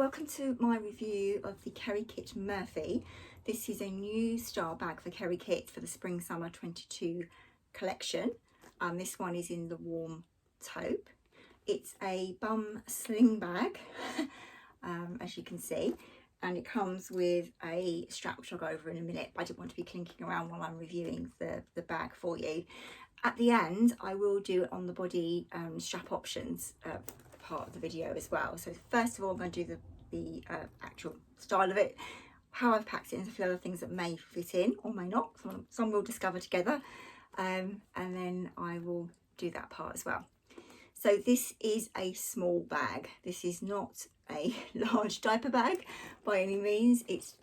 welcome to my review of the Kerry Kit Murphy. This is a new style bag for Kerry Kit for the Spring Summer 22 collection. This one is in the warm taupe. It's a bum sling bag, as you can see, and it comes with a strap which I'll go over in a minute, but I didn't want to be clinking around while I'm reviewing the bag for you. At the end, I will do it on the body strap options part of the video as well. So first of all, I'm going to do the actual style of it, how I've packed it, and a few other things that may fit in or may not. Some we'll discover together, and then I will do that part as well. So this is a small bag. This is not a large diaper bag by any means. It's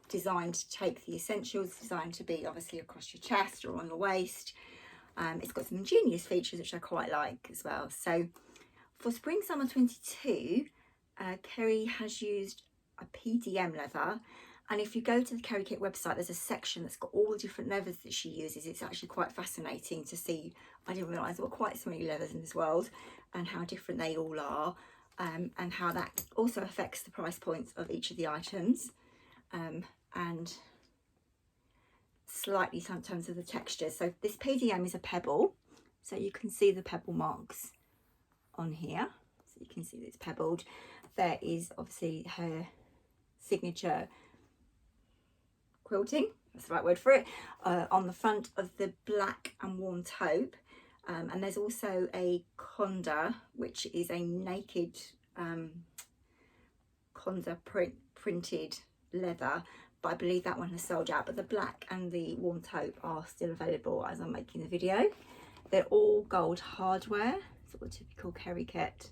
designed to take the essentials, designed to be obviously across your chest or on your waist. It's got some ingenious features which I quite like as well. So for Spring Summer 22, Kerry has used a PDM leather, and if you go to the Kerry Kit website, there's a section that's got all the different leathers that she uses. It's actually quite fascinating to see. I didn't realise there were quite so many leathers in this world and how different they all are, and how that also affects the price points of each of the items, and slightly sometimes of the texture. So this PDM is a pebble, so you can see the pebble marks on here, so you can see that it's pebbled. There is obviously her signature quilting, that's the right word for it, on the front of the black and warm taupe, and there's also a conda, which is a naked conda printed leather, but I believe that one has sold out. But the black and the warm taupe are still available as I'm making the video. They're all gold hardware, sort of typical Kerry Kit.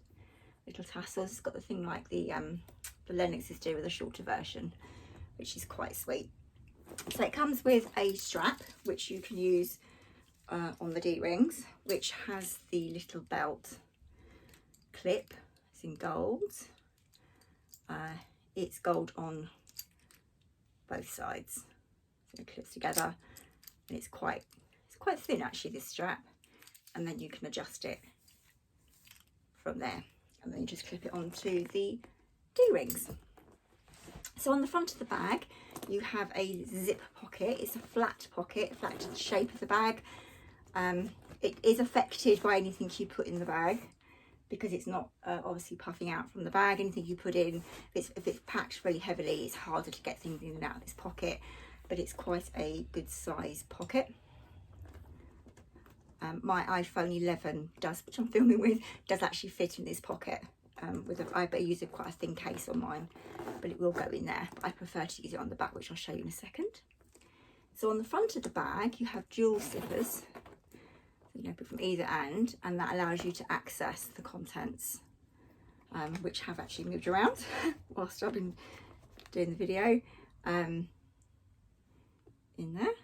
Little tassels. It's got the thing like the Lennoxes do with a shorter version, which is quite sweet. So it comes with a strap which you can use on the D-rings, which has the little belt clip. It's in gold. It's gold on both sides, so it clips together, and it's quite thin actually, this strap, and then you can adjust it from there, and then you just clip it onto the D-rings. So on the front of the bag you have a zip pocket. It's a flat pocket, flat to the shape of the bag. It is affected by anything you put in the bag, because it's not obviously puffing out from the bag. Anything you put in, if it's packed really heavily, it's harder to get things in and out of this pocket, but it's quite a good size pocket. My iPhone 11 does, which I'm filming with, does actually fit in this pocket. I use quite a thin case on mine, but it will go in there. I prefer to use it on the back, which I'll show you in a second. So on the front of the bag you have dual zippers, so you open from either end, and that allows you to access the contents, which have actually moved around whilst I've been doing the video, in there.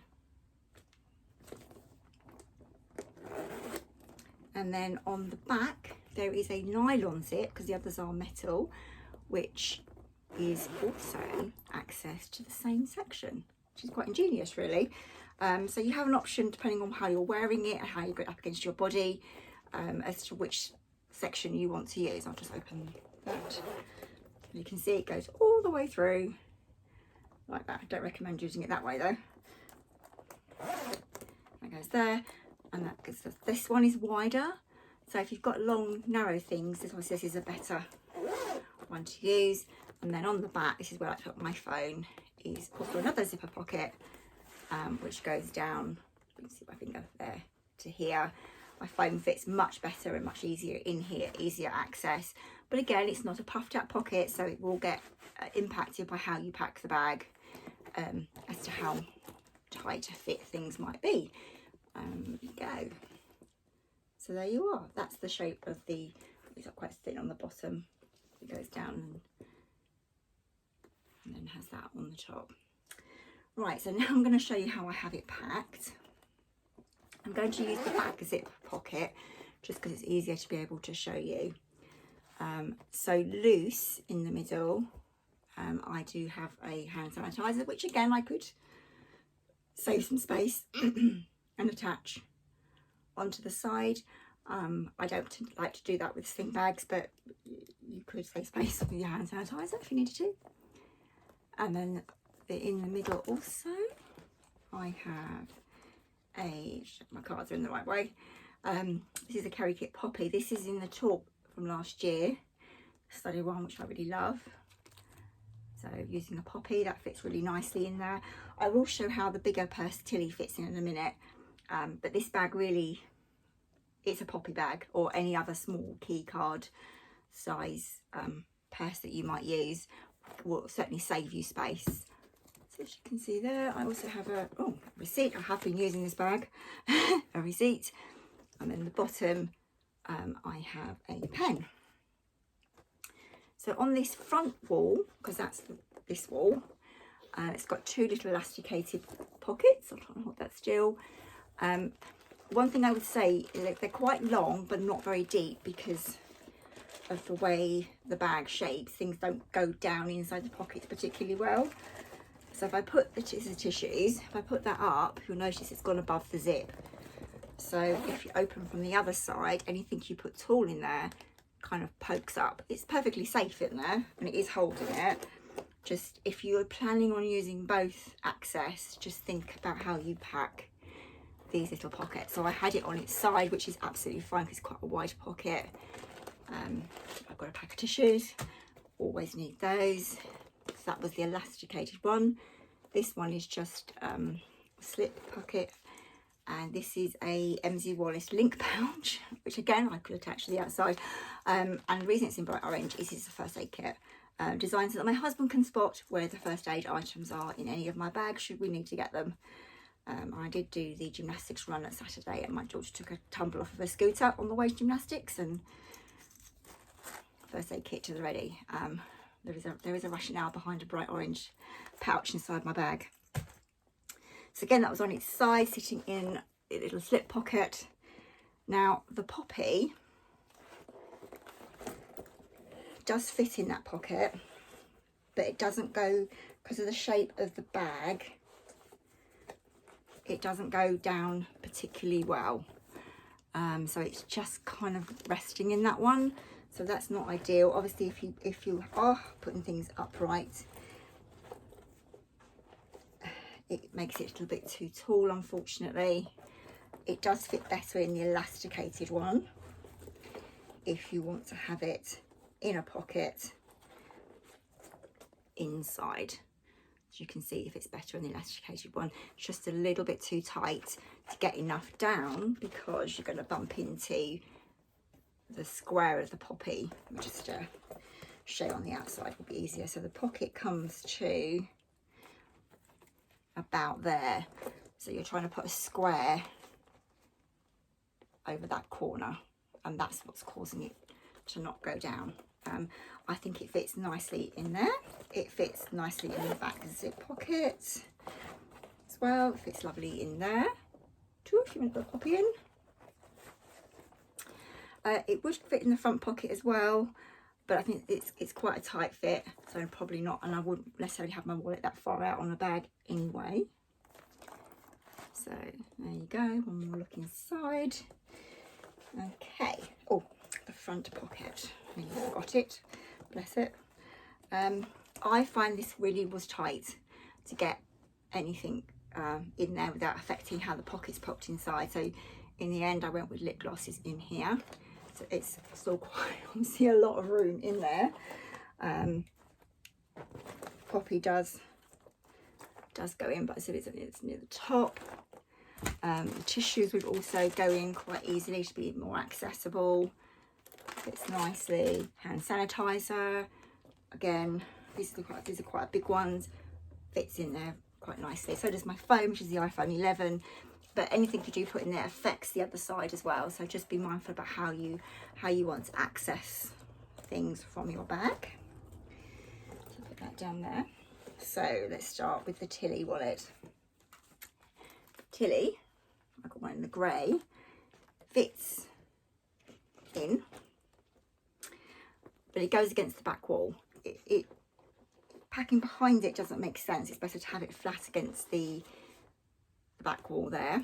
And then on the back there is a nylon zip, because the others are metal, which is also access to the same section, which is quite ingenious really. So you have an option depending on how you're wearing it and how you get up against your body, as to which section you want to use. I'll just open that. You can see it goes all the way through like that. I don't recommend using it that way though. That goes there, and that goes. This one is wider, so if you've got long narrow things, this is a better one to use. And then on the back, this is where I put my phone, is also another zipper pocket, which goes down, you can see my finger there, to here. My phone fits much better and much easier in here, easier access. But again, it's not a puffed out pocket, so it will get impacted by how you pack the bag, as to how tight a fit things might be. There you go. So there you are. That's the shape of the, it's quite thin on the bottom. It goes down and then has that on the top. Right, so now I'm going to show you how I have it packed. I'm going to use the back zip pocket just because it's easier to be able to show you. So loose in the middle, I do have a hand sanitizer, which again I could save some space and attach onto the side. I don't like to do that with sling bags, but you could save space with your hand sanitizer if you needed to. And then in the middle also, I have my cards are in the right way. This is a Kerry Kit Poppy. This is in the taupe from last year, study one, which I really love. So using a poppy, that fits really nicely in there. I will show how the bigger purse Tilly fits in a minute. But this bag really, it's a poppy bag, or any other small key card size purse that you might use will certainly save you space. So as you can see there, I also have a receipt. I have been using this bag, a receipt. And then the bottom, I have a pen. So on this front wall, because that's this wall, it's got two little elasticated pockets. I'm trying to hold that still. One thing I would say is that they're quite long, but not very deep because of the way the bag shapes. Things don't go down inside the pockets particularly well. So if I put the tissues, if I put that up, you'll notice it's gone above the zip. So if you open from the other side, anything you put tall in there kind of pokes up. It's perfectly safe in there and it is holding it. Just if you're planning on using both access, just think about how you pack these little pockets. So I had it on its side, which is absolutely fine because it's quite a wide pocket. I've got a pack of tissues, always need those. So that was the elasticated one. This one is just a slip pocket. And this is a MZ Wallace link pouch, which again I could attach to the outside. And the reason it's in bright orange is it's a first aid kit, designed so that my husband can spot where the first aid items are in any of my bags should we need to get them. I did do the gymnastics run at Saturday, and my daughter took a tumble off of her scooter on the way to gymnastics, and first aid kit to the ready. There is a rationale behind a bright orange pouch inside my bag. So again, that was on its side, sitting in a little slip pocket. Now the poppy does fit in that pocket, but it doesn't go, because of the shape of the bag, it doesn't go down particularly well. So it's just kind of resting in that one. So that's not ideal. Obviously, if you are putting things upright, it makes it a little bit too tall, unfortunately. It does fit better in the elasticated one if you want to have it in a pocket inside. As you can see, if it's better in the elasticated one, it's just a little bit too tight to get enough down because you're going to bump into the square of the poppy. Just show on the outside will be easier. So the pocket comes to about there, so you're trying to put a square over that corner, and that's what's causing it to not go down. I think it fits nicely in there. It fits nicely in the back zip pocket as well. It fits lovely in there too if you want to put a poppy in. It would fit in the front pocket as well, but I think it's quite a tight fit, so probably not, and I wouldn't necessarily have my wallet that far out on the bag anyway. So there you go, one more look inside. Okay, oh, the front pocket, I forgot it, bless it. I find this really was tight to get anything in there without affecting how the pocket's popped inside. So in the end I went with lip glosses in here. So it's still quite obviously a lot of room in there. Poppy does go in, but I said it's near the top. The tissues would also go in quite easily to be more accessible. Fits nicely. Hand sanitizer, again, these are quite big ones. Fits in there quite nicely. So does my phone, which is the iPhone 11. But anything you do put in there affects the other side as well. So just be mindful about how you want to access things from your bag. So put that down there. So let's start with the Tilly wallet. Tilly, I've got one in the grey, fits in, but it goes against the back wall. Packing behind it doesn't make sense. It's better to have it flat against the back wall there,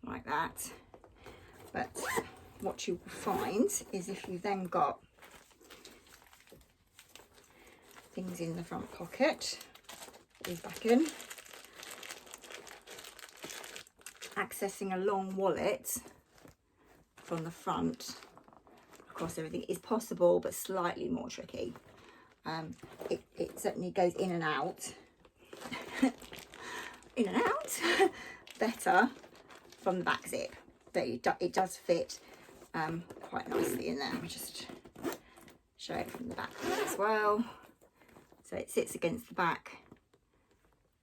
like that. But what you will find is if you then got things in the front pocket, these back in, accessing a long wallet from the front across everything is possible, but slightly more tricky. It certainly goes in and out in and out better from the back zip, but it does fit quite nicely in there. Let me just show it from the back as well. So it sits against the back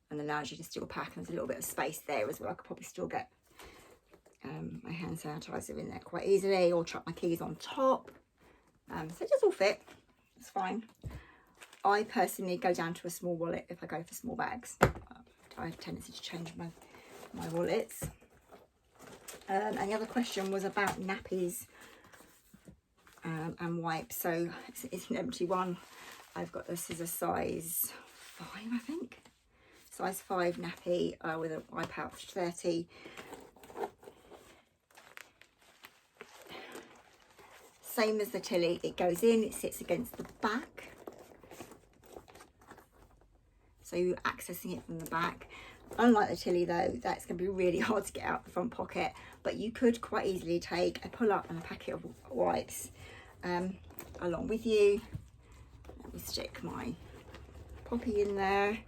and allows you to still pack, and there's a little bit of space there as well. I could probably still get my hand sanitizer in there quite easily, or chuck my keys on top. So it does all fit, it's fine. I personally go down to a small wallet if I go for small bags. I have a tendency to change my wallets. And the other question was about nappies and wipes. So it's an empty one. I've got, this is a size 5, I think. Size 5 nappy with a wipe pouch 30. Same as the Tilly, it goes in, it sits against the back. So you're accessing it from the back. Unlike the Tilly though, that's going to be really hard to get out the front pocket, but you could quite easily take a pull up and a packet of wipes along with you. Let me stick my poppy in there,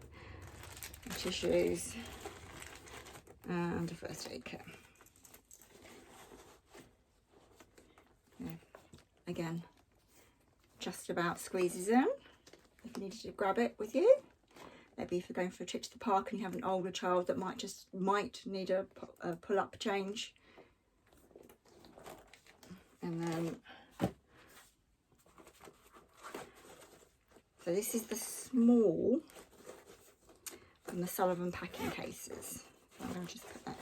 my tissues, and a first aid kit. Yeah. Again, just about squeezes in if you needed to grab it with you. Maybe if you're going for a trip to the park and you have an older child that might need a pull-up change. And then, so this is the small from the Sullivan packing cases. So I'm going to just put that.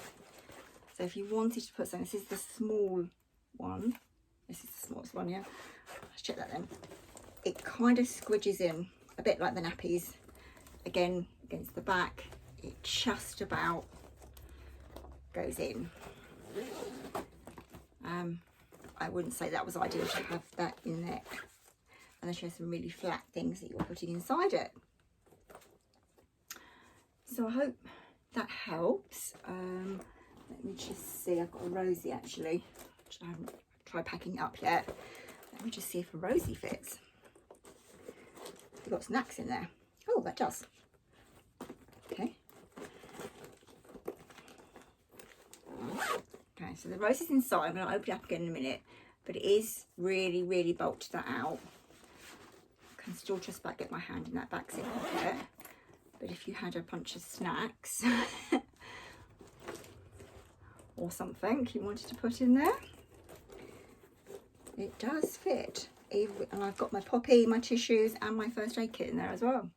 So if you wanted to put something, this is the small one. This is the smallest one, yeah. Let's check that then. It kind of squidges in, a bit like the nappies. Again, against the back, it just about goes in. I wouldn't say that was ideal to have that in there, unless you have some really flat things that you're putting inside it. So I hope that helps. Let me just see, I've got a Rosie actually, which I haven't tried packing up yet. Let me just see if a Rosie fits. We've got snacks in there. Oh, that does. Okay. Okay, so the rose is inside. I'm going to open it up again in a minute, but it is really, really bulked that out. I can still just about get my hand in that back zip pocket. But if you had a bunch of snacks or something you wanted to put in there, it does fit. And I've got my poppy, my tissues, and my first aid kit in there as well.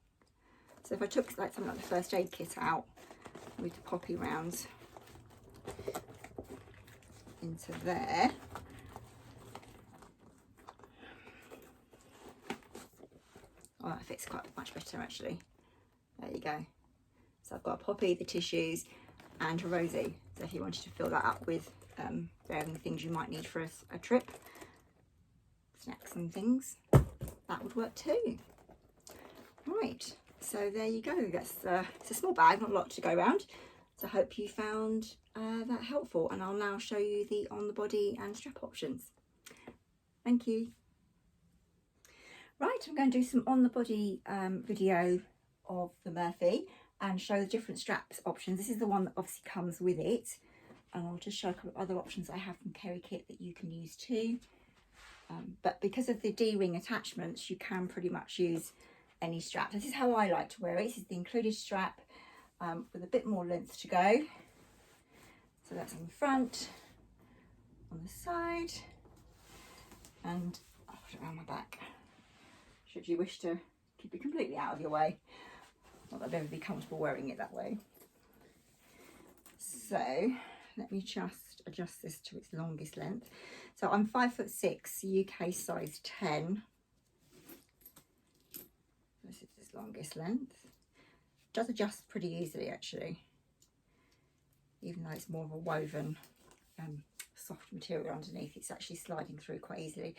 So if I took like something like the first aid kit out with the poppy rounds into there, oh, that fits quite much better actually. There you go. So I've got a poppy, the tissues, and a Rosie. So if you wanted to fill that up with varying things you might need for a trip, snacks and things, that would work too. Right, so there you go. That's it's a small bag, not a lot to go around. So I hope you found that helpful, and I'll now show you the on the body and strap options. Thank you. Right, I'm going to do some on the body video of the Murphy and show the different straps options. This is the one that obviously comes with it, and I'll just show a couple of other options I have from Kerry Kit that you can use too. But because of the D-ring attachments, you can pretty much use any strap. This is how I like to wear it. This is the included strap with a bit more length to go. So that's on the front, on the side, and I'll put it around my back, should you wish to keep it completely out of your way. Not that I'd ever be comfortable wearing it that way. So let me just adjust this to its longest length. So I'm 5'6", UK size 10. This is its longest length. It does adjust pretty easily actually, even though it's more of a woven soft material underneath. It's actually sliding through quite easily.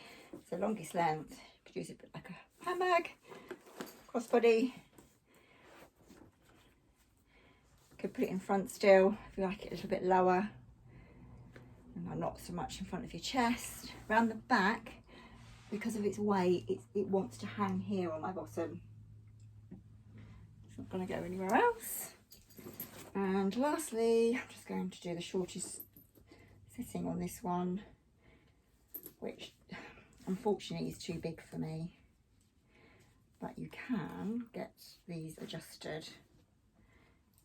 So longest length, you could use it like a handbag, crossbody. Could put it in front still if you like it a little bit lower, and not so much in front of your chest. Around the back, because of its weight, it wants to hang here on my bottom. It's not going to go anywhere else. And lastly, I'm just going to do the shortest sitting on this one, which unfortunately is too big for me, but you can get these adjusted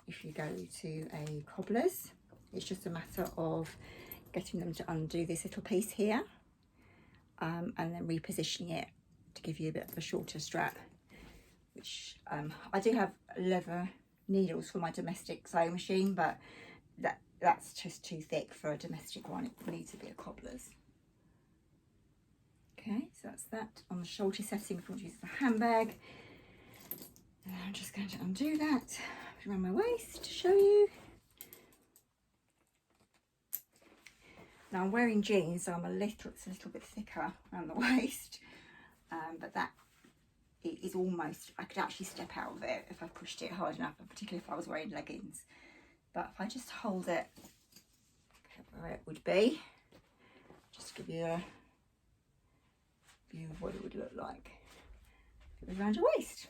if you go to a cobbler's. It's just a matter of getting them to undo this little piece here, and then repositioning it to give you a bit of a shorter strap, which I do have leather needles for my domestic sewing machine, but that's just too thick for a domestic one. It needs to be a cobbler's. Okay, so that's that on the shoulder setting. If you want to use the handbag, and I'm just going to undo that around my waist to show you. Now I'm wearing jeans, so it's a little bit thicker around the waist, but that it is almost, I could actually step out of it if I pushed it hard enough, particularly if I was wearing leggings. But if I just hold it where it would be, just to give you a view of what it would look like if it was around your waist.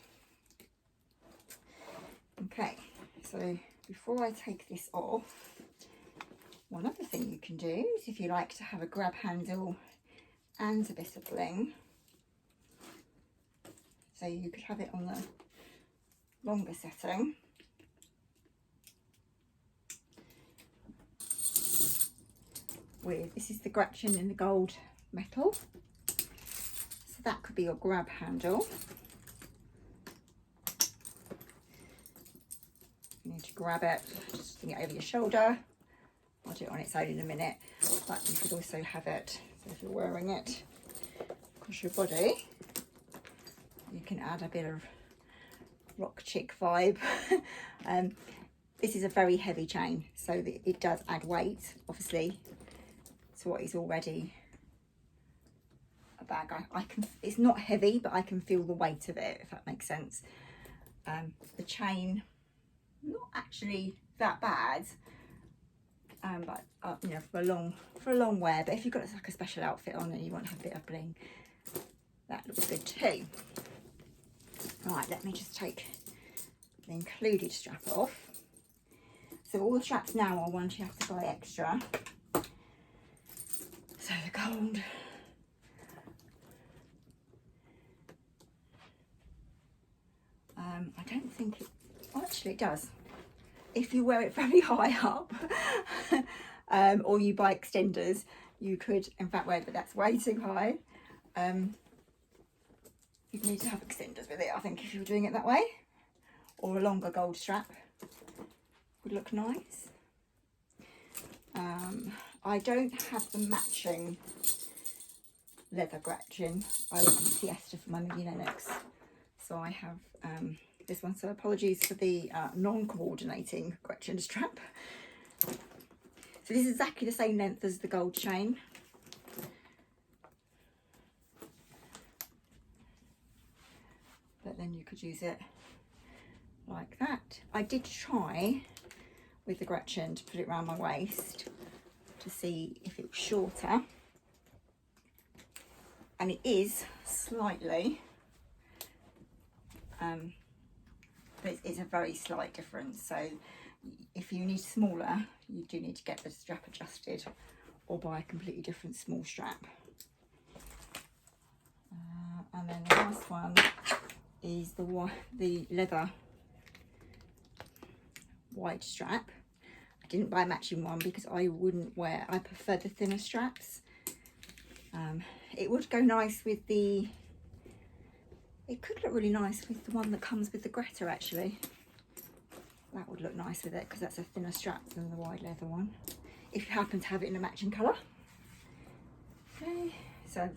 Okay, so before I take this off, one other thing you can do is, if you like to have a grab handle and a bit of bling, so you could have it on the longer setting. This is the Gretchen in the gold metal, so that could be your grab handle. You need to grab it, just bring it over your shoulder. I'll do it on its own in a minute, but you could also have it, so if you're wearing it across your body, you can add a bit of rock chick vibe. This is a very heavy chain, so that it does add weight, obviously, to what is already a bag. It's not heavy, but I can feel the weight of it, if that makes sense. The chain, not actually that bad, but you know, for a long wear. But if you've got like a special outfit on and you want to have a bit of bling, that looks good too. Right, let me just take the included strap off. So all the straps now are ones you have to buy extra. So the gold, I don't think it, actually it does. If you wear it very high up, or you buy extenders, you could in fact wear it, but that's way too high. You'd need to have extenders with it, I think, if you were doing it that way, or a longer gold strap would look nice. I don't have the matching leather Gretchen. I went with Fiesta for my mini Lennox, so I have this one. So apologies for the non-coordinating Gretchen strap. So this is exactly the same length as the gold chain. But then you could use it like that. I did try with the Gretchen to put it around my waist to see if it was shorter, and it is slightly, but it's a very slight difference. So if you need smaller, you do need to get the strap adjusted or buy a completely different small strap. And then the last one is the leather wide strap. I didn't buy a matching one because I prefer the thinner straps. It would go nice with it could look really nice with the one that comes with the Greta, actually. That would look nice with it because that's a thinner strap than the wide leather one, if you happen to have it in a matching colour. Okay, so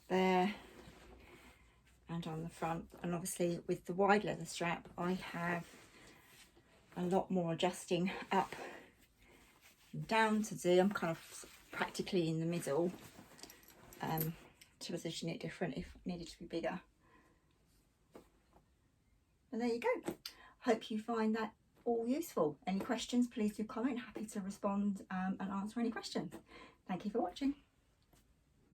there, and on the front, and obviously with the wide leather strap I have a lot more adjusting up and down to do. I'm kind of practically in the middle to position it different if it needed to be bigger. And there you go. Hope you find that all useful. Any questions, please do comment. Happy to respond and answer any questions. Thank you for watching.